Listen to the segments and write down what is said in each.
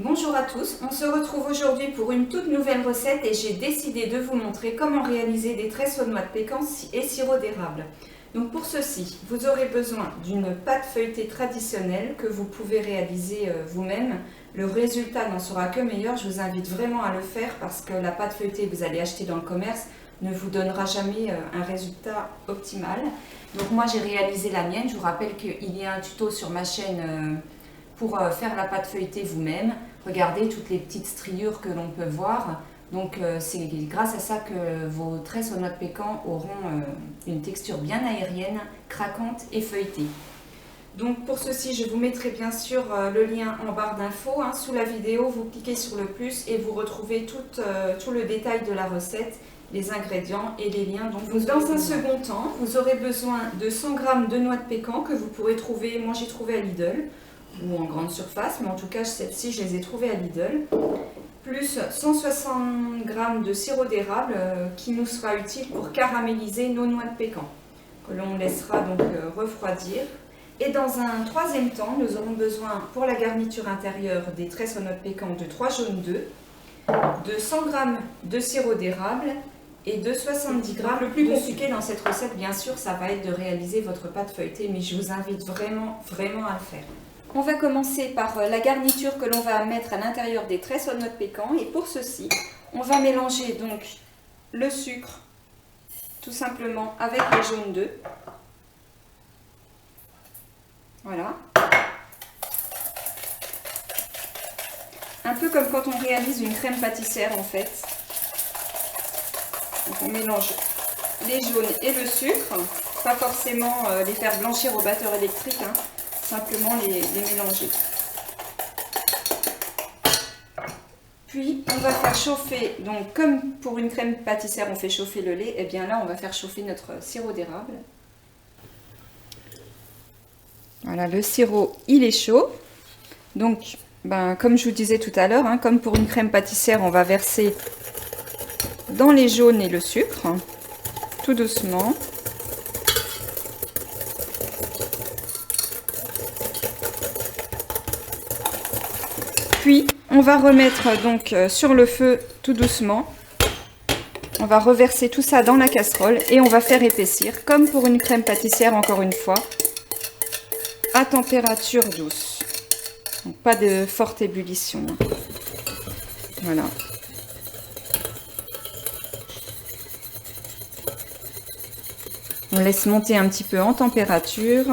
Bonjour à tous, on se retrouve aujourd'hui pour une toute nouvelle recette et j'ai décidé de vous montrer comment réaliser des tresses aux noix de pécan et sirop d'érable. Donc pour ceci, vous aurez besoin d'une pâte feuilletée traditionnelle que vous pouvez réaliser vous-même. Le résultat n'en sera que meilleur, je vous invite vraiment à le faire parce que la pâte feuilletée que vous allez acheter dans le commerce ne vous donnera jamais un résultat optimal. Donc moi j'ai réalisé la mienne, je vous rappelle qu'il y a un tuto sur ma chaîne pour faire la pâte feuilletée vous-même. Regardez toutes les petites striures que l'on peut voir. Donc c'est grâce à ça que vos tresses aux noix de pécan auront une texture bien aérienne, craquante et feuilletée. Donc pour ceci, je vous mettrai bien sûr le lien en barre d'infos. Sous la vidéo, vous cliquez sur le plus et vous retrouvez tout le détail de la recette, les ingrédients et les liens. Donc dans un second temps, vous aurez besoin de 100 g de noix de pécan que vous pourrez trouver, moi j'ai trouvé à Lidl ou en grande surface, mais en tout cas celles-ci je les ai trouvées à Lidl, plus 160 g de sirop d'érable qui nous sera utile pour caraméliser nos noix de pécan, que l'on laissera donc refroidir. Et dans un troisième temps, nous aurons besoin pour la garniture intérieure des tresses aux noix de pécan de 3 jaunes d'œufs, de 100 g de sirop d'érable et de 70 g. Le plus compliqué dans cette recette, bien sûr, ça va être de réaliser votre pâte feuilletée, mais je vous invite vraiment à le faire. On va commencer par la garniture que l'on va mettre à l'intérieur des tresses aux noix de pécan. Et pour ceci, on va mélanger donc le sucre, tout simplement, avec les jaunes d'œufs. Voilà. Un peu comme quand on réalise une crème pâtissière en fait. Donc on mélange les jaunes et le sucre. Pas forcément les faire blanchir au batteur électrique, simplement les mélanger. Puis on va faire chauffer, donc comme pour une crème pâtissière on fait chauffer le lait, et bien là on va faire chauffer notre sirop d'érable. Voilà, le sirop il est chaud. Donc comme je vous disais tout à l'heure, comme pour une crème pâtissière, on va verser dans les jaunes et le sucre, tout doucement. Puis on va remettre donc sur le feu tout doucement. On va reverser tout ça dans la casserole et on va faire épaissir comme pour une crème pâtissière, encore une fois, à température douce. Donc pas de forte ébullition. Voilà. On laisse monter un petit peu en température.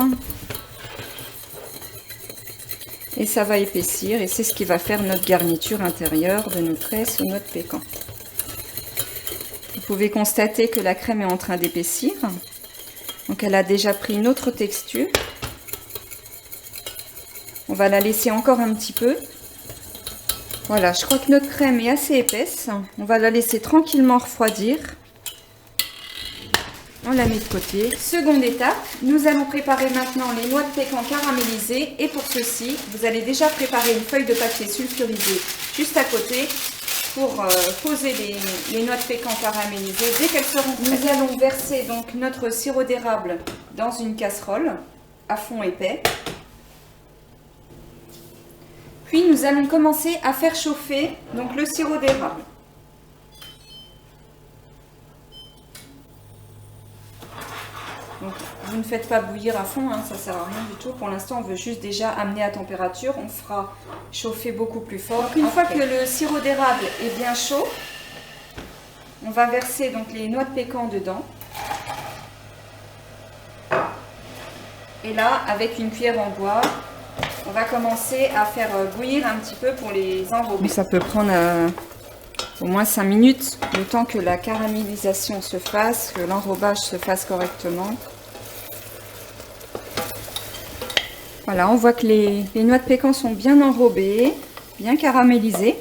Et ça va épaissir et c'est ce qui va faire notre garniture intérieure de nos tresses aux noix de pécan. Vous pouvez constater que la crème est en train d'épaissir. Donc elle a déjà pris une autre texture. On va la laisser encore un petit peu. Voilà, je crois que notre crème est assez épaisse. On va la laisser tranquillement refroidir. On la met de côté. Seconde étape, nous allons préparer maintenant les noix de pécan caramélisées. Et pour ceci, vous allez déjà préparer une feuille de papier sulfurisé juste à côté pour poser les noix de pécan caramélisées. Dès qu'elles seront prêtes, nous allons verser donc notre sirop d'érable dans une casserole à fond épais. Puis nous allons commencer à faire chauffer donc le sirop d'érable. Donc, vous ne faites pas bouillir à fond, ça ne sert à rien du tout. Pour l'instant, on veut juste déjà amener à température. On fera chauffer beaucoup plus fort. Donc, une fois que le sirop d'érable est bien chaud, on va verser donc les noix de pécan dedans. Et là, avec une cuillère en bois, on va commencer à faire bouillir un petit peu pour les enrober. Ça peut prendre au moins 5 minutes, le temps que la caramélisation se fasse, que l'enrobage se fasse correctement. Voilà, on voit que les noix de pécan sont bien enrobées, bien caramélisées.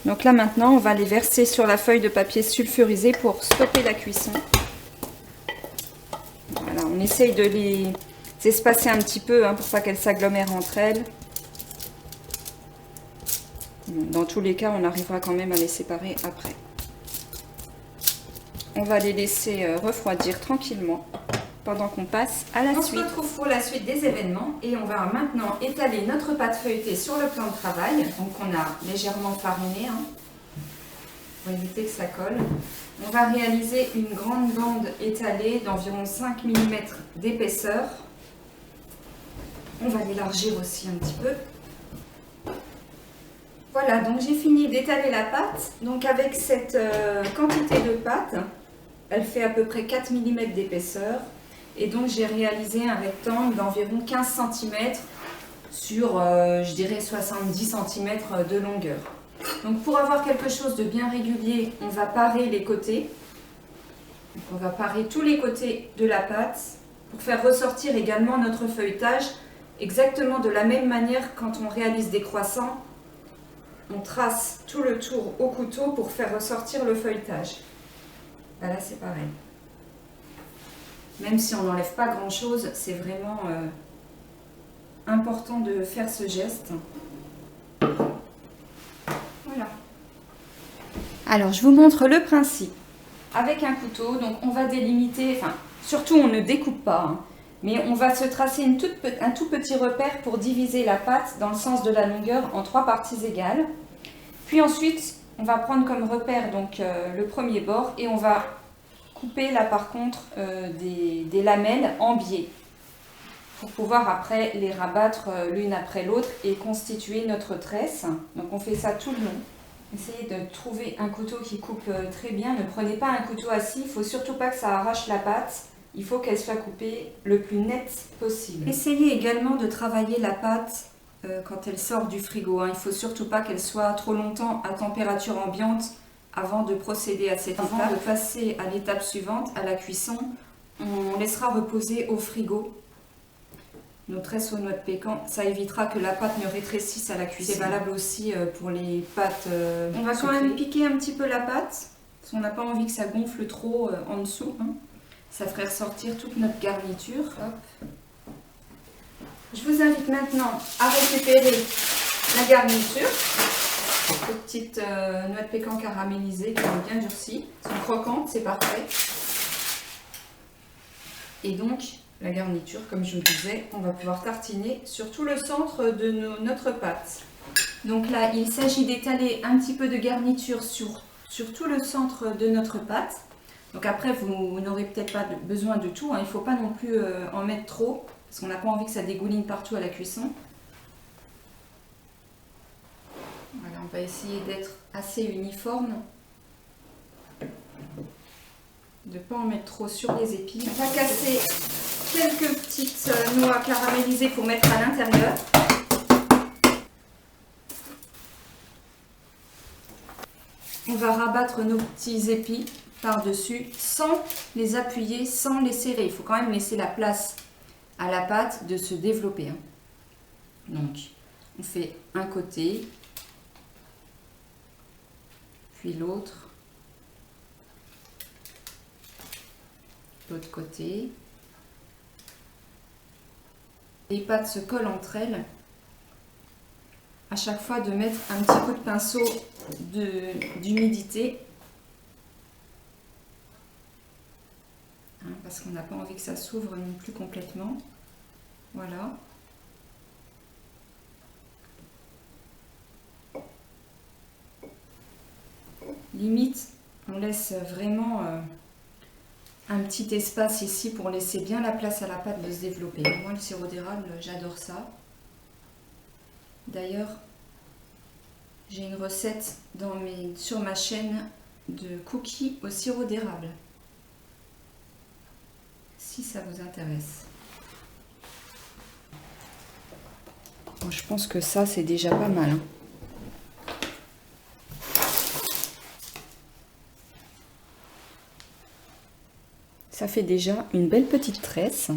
Donc là maintenant, on va les verser sur la feuille de papier sulfurisé pour stopper la cuisson. Voilà, on essaye de les espacer un petit peu pour pas qu'elles s'agglomèrent entre elles. Dans tous les cas, on arrivera quand même à les séparer après. On va les laisser refroidir tranquillement. pendant qu'on passe à la suite. On se retrouve pour la suite des événements et on va maintenant étaler notre pâte feuilletée sur le plan de travail. Donc on a légèrement fariné, pour éviter que ça colle. On va réaliser une grande bande étalée d'environ 5 mm d'épaisseur. On va l'élargir aussi un petit peu. Voilà, donc j'ai fini d'étaler la pâte. Donc avec cette quantité de pâte, elle fait à peu près 4 mm d'épaisseur. Et donc j'ai réalisé un rectangle d'environ 15 cm sur, je dirais, 70 cm de longueur. Donc pour avoir quelque chose de bien régulier, on va parer les côtés. Donc on va parer tous les côtés de la pâte pour faire ressortir également notre feuilletage. Exactement de la même manière quand on réalise des croissants, on trace tout le tour au couteau pour faire ressortir le feuilletage. Là c'est pareil. Même si on n'enlève pas grand chose, c'est vraiment important de faire ce geste. Voilà. Alors je vous montre le principe. Avec un couteau, donc on va délimiter, enfin surtout on ne découpe pas, mais on va se tracer un tout petit repère pour diviser la pâte dans le sens de la longueur en 3 parties égales. Puis ensuite, on va prendre comme repère donc, le premier bord et on va couper là par contre des lamelles en biais pour pouvoir après les rabattre l'une après l'autre et constituer notre tresse. Donc on fait ça tout le long. Essayez de trouver un couteau qui coupe très bien. Ne prenez pas un couteau assis, il ne faut surtout pas que ça arrache la pâte. Il faut qu'elle soit coupée le plus net possible. Essayez également de travailler la pâte quand elle sort du frigo. Il ne faut surtout pas qu'elle soit trop longtemps à température ambiante avant de procéder à cette étape. Avant de passer à l'étape suivante, à la cuisson, on laissera reposer au frigo nos tresses aux noix de pécan. Ça évitera que la pâte ne rétrécisse à la cuisson. C'est valable aussi pour les pâtes on va quand même piquer un petit peu la pâte, parce qu'on n'a pas envie que ça gonfle trop en dessous. Ça ferait ressortir toute notre garniture. Hop. Je vous invite maintenant à récupérer la garniture. Petites noix de pécan caramélisées qui sont bien durcies. Elles sont croquantes, c'est parfait. Et donc, la garniture, comme je vous disais, on va pouvoir tartiner sur tout le centre de notre pâte. Donc là, il s'agit d'étaler un petit peu de garniture sur tout le centre de notre pâte. Donc après, vous n'aurez peut-être pas besoin de tout. Il ne faut pas non plus en mettre trop, parce qu'on n'a pas envie que ça dégouline partout à la cuisson. Voilà, on va essayer d'être assez uniforme. De ne pas en mettre trop sur les épis. On va casser quelques petites noix caramélisées pour mettre à l'intérieur. On va rabattre nos petits épis par-dessus sans les appuyer, sans les serrer. Il faut quand même laisser la place à la pâte de se développer. Donc, on fait un côté, puis l'autre, l'autre côté. Les pâtes se collent entre elles. À chaque fois de mettre un petit coup de pinceau d'humidité. Parce qu'on n'a pas envie que ça s'ouvre non plus complètement. Voilà. Limite, on laisse vraiment un petit espace ici pour laisser bien la place à la pâte de se développer. Moi, le sirop d'érable, j'adore ça. D'ailleurs, j'ai une recette sur ma chaîne de cookies au sirop d'érable. Si ça vous intéresse. Bon, je pense que ça, c'est déjà pas mal. Ça fait déjà une belle petite tresse.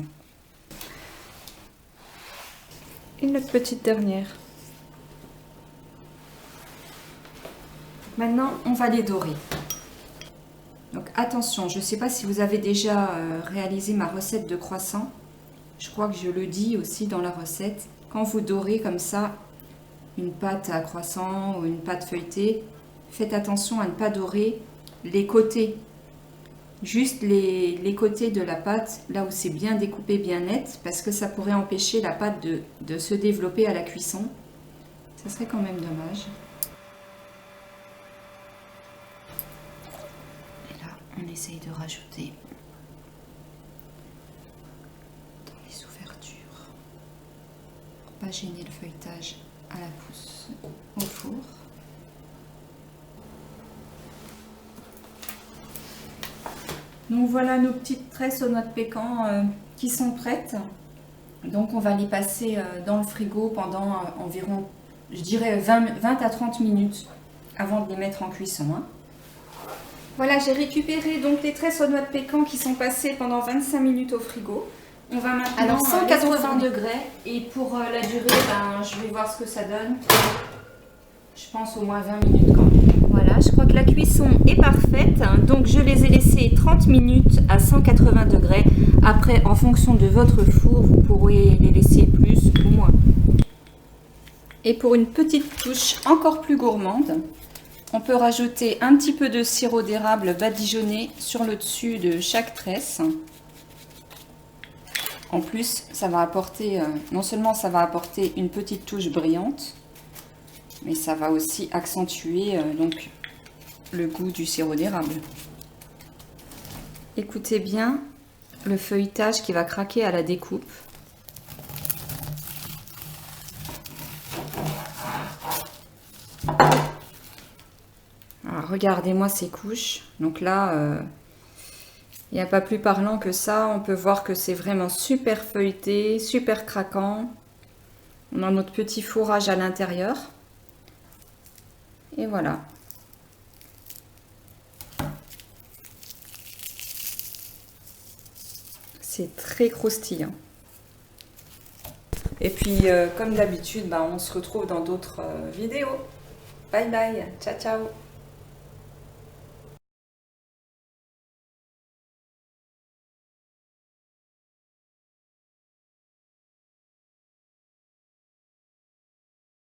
Et notre petite dernière. Maintenant, on va les dorer. Donc attention, je ne sais pas si vous avez déjà réalisé ma recette de croissant. Je crois que je le dis aussi dans la recette. Quand vous dorez comme ça une pâte à croissant ou une pâte feuilletée, faites attention à ne pas dorer les côtés. juste les côtés de la pâte, là où c'est bien découpé, bien net, parce que ça pourrait empêcher la pâte de se développer à la cuisson. Ça serait quand même dommage. Et là, on essaye de rajouter dans les ouvertures pour pas gêner le feuilletage à la pousse au four. Donc voilà nos petites tresses aux noix de pécan qui sont prêtes. Donc on va les passer dans le frigo pendant environ, je dirais 20 à 30 minutes avant de les mettre en cuisson. Hein. Voilà, j'ai récupéré donc les tresses aux noix de pécan qui sont passées pendant 25 minutes au frigo. On va maintenant alors 180 degrés. Et pour la durée, je vais voir ce que ça donne. Je pense au moins 20 minutes quand même. Voilà, je crois que la cuisson est parfaite. Donc je les ai laissés 30 minutes à 180 degrés. Après, en fonction de votre four, vous pourrez les laisser plus ou moins. Et pour une petite touche encore plus gourmande, on peut rajouter un petit peu de sirop d'érable badigeonné sur le dessus de chaque tresse. En plus, ça va apporter, non seulement ça va apporter une petite touche brillante, mais ça va aussi accentuer donc le goût du sirop d'érable. Écoutez bien le feuilletage qui va craquer à la découpe. Regardez-moi ces couches. Donc là, il n'y a pas plus parlant que ça. On peut voir que c'est vraiment super feuilleté, super craquant. On a notre petit fourrage à l'intérieur. Et voilà. C'est très croustillant. Et puis, comme d'habitude, on se retrouve dans d'autres vidéos. Bye bye, ciao ciao.